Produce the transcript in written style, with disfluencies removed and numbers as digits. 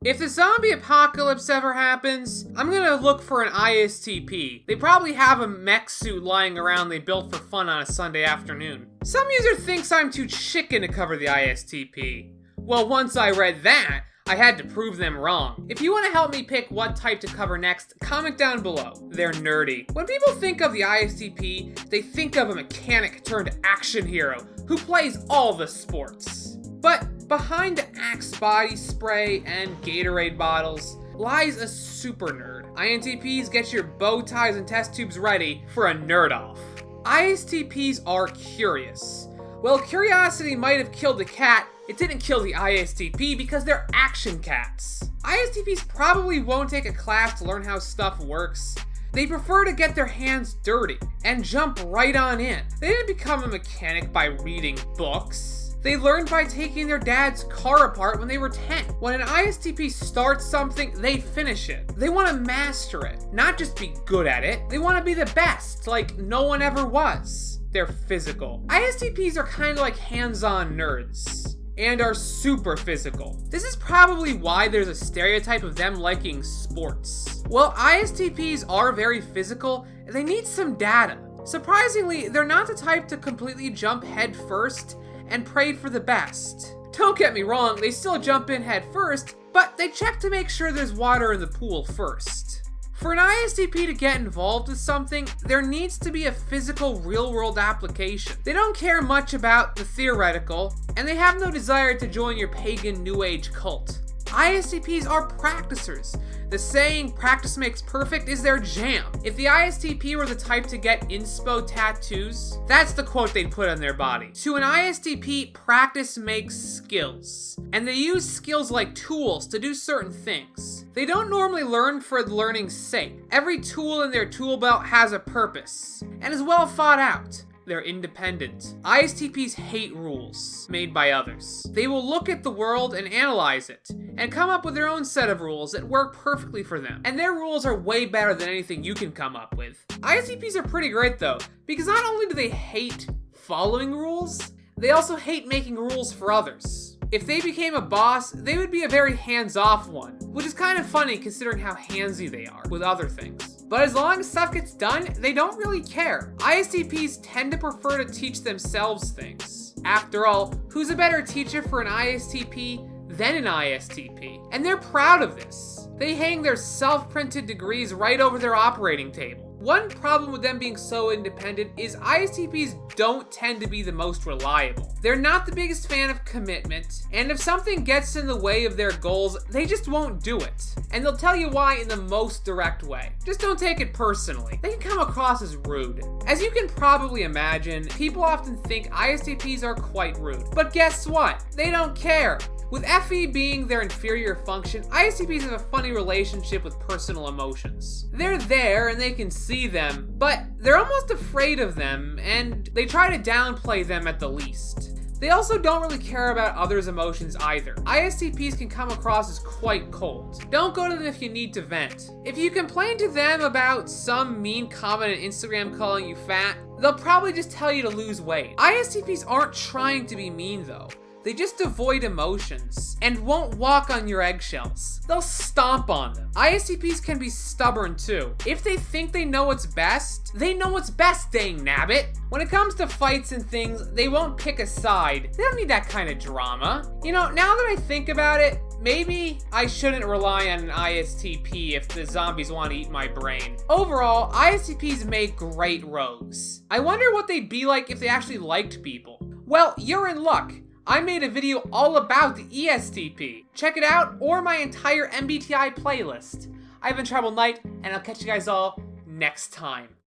If the zombie apocalypse ever happens, I'm gonna look for an ISTP. They probably have a mech suit lying around they built for fun on a Sunday afternoon. Some user thinks I'm too chicken to cover the ISTP. Well, once I read that, I had to prove them wrong. If you want to help me pick what type to cover next, comment down below. They're nerdy. When people think of the ISTP, they think of a mechanic turned action hero who plays all the sports. But behind Axe body spray and Gatorade bottles lies a super nerd. INTPs get your bow ties and test tubes ready for a nerd off. ISTPs are curious. Well, curiosity might have killed the cat, it didn't kill the ISTP because they're action cats. ISTPs probably won't take a class to learn how stuff works. They prefer to get their hands dirty and jump right on in. They didn't become a mechanic by reading books. They learned by taking their dad's car apart when they were 10. When an ISTP starts something, they finish it. They want to master it, not just be good at it. They want to be the best, like no one ever was. They're physical. ISTPs are kind of like hands-on nerds and are super physical. This is probably why there's a stereotype of them liking sports. Well, ISTPs are very physical, they need some data. Surprisingly, they're not the type to completely jump head first and pray for the best. Don't get me wrong, they still jump in head first, but they check to make sure there's water in the pool first. For an ISTP to get involved with something, there needs to be a physical, real-world application. They don't care much about the theoretical, and they have no desire to join your pagan New Age cult. ISTPs are practicers. The saying, practice makes perfect, is their jam. If the ISTP were the type to get inspo tattoos, that's the quote they'd put on their body. To an ISTP, practice makes skills. And they use skills like tools to do certain things. They don't normally learn for learning's sake. Every tool in their tool belt has a purpose, and is well thought out. They're independent. ISTPs hate rules made by others. They will look at the world and analyze it, and come up with their own set of rules that work perfectly for them. And their rules are way better than anything you can come up with. ISTPs are pretty great though, because not only do they hate following rules, they also hate making rules for others. If they became a boss, they would be a very hands-off one, which is kind of funny considering how handsy they are with other things. But as long as stuff gets done, they don't really care. ISTPs tend to prefer to teach themselves things. After all, who's a better teacher for an ISTP than an ISTP? And they're proud of this. They hang their self-printed degrees right over their operating table. One problem with them being so independent is ISTPs don't tend to be the most reliable. They're not the biggest fan of commitment, and if something gets in the way of their goals, they just won't do it. And they'll tell you why in the most direct way. Just don't take it personally. They can come across as rude. As you can probably imagine, people often think ISTPs are quite rude. But guess what? They don't care. With FE being their inferior function, ISTPs have a funny relationship with personal emotions. They're there and they can see them, but they're almost afraid of them, and they try to downplay them at the least. They also don't really care about others' emotions either. ISTPs can come across as quite cold. Don't go to them if you need to vent. If you complain to them about some mean comment on Instagram calling you fat, they'll probably just tell you to lose weight. ISTPs aren't trying to be mean though. They just avoid emotions and won't walk on your eggshells. They'll stomp on them. ISTPs can be stubborn too. If they think they know what's best, they know what's best, dang nabbit. When it comes to fights and things, they won't pick a side. They don't need that kind of drama. You know, now that I think about it, maybe I shouldn't rely on an ISTP if the zombies want to eat my brain. Overall, ISTPs make great rogues. I wonder what they'd be like if they actually liked people. Well, you're in luck. I made a video all about the ESTP. Check it out, or my entire MBTI playlist. I've been TrebleKnight, and I'll catch you guys all next time.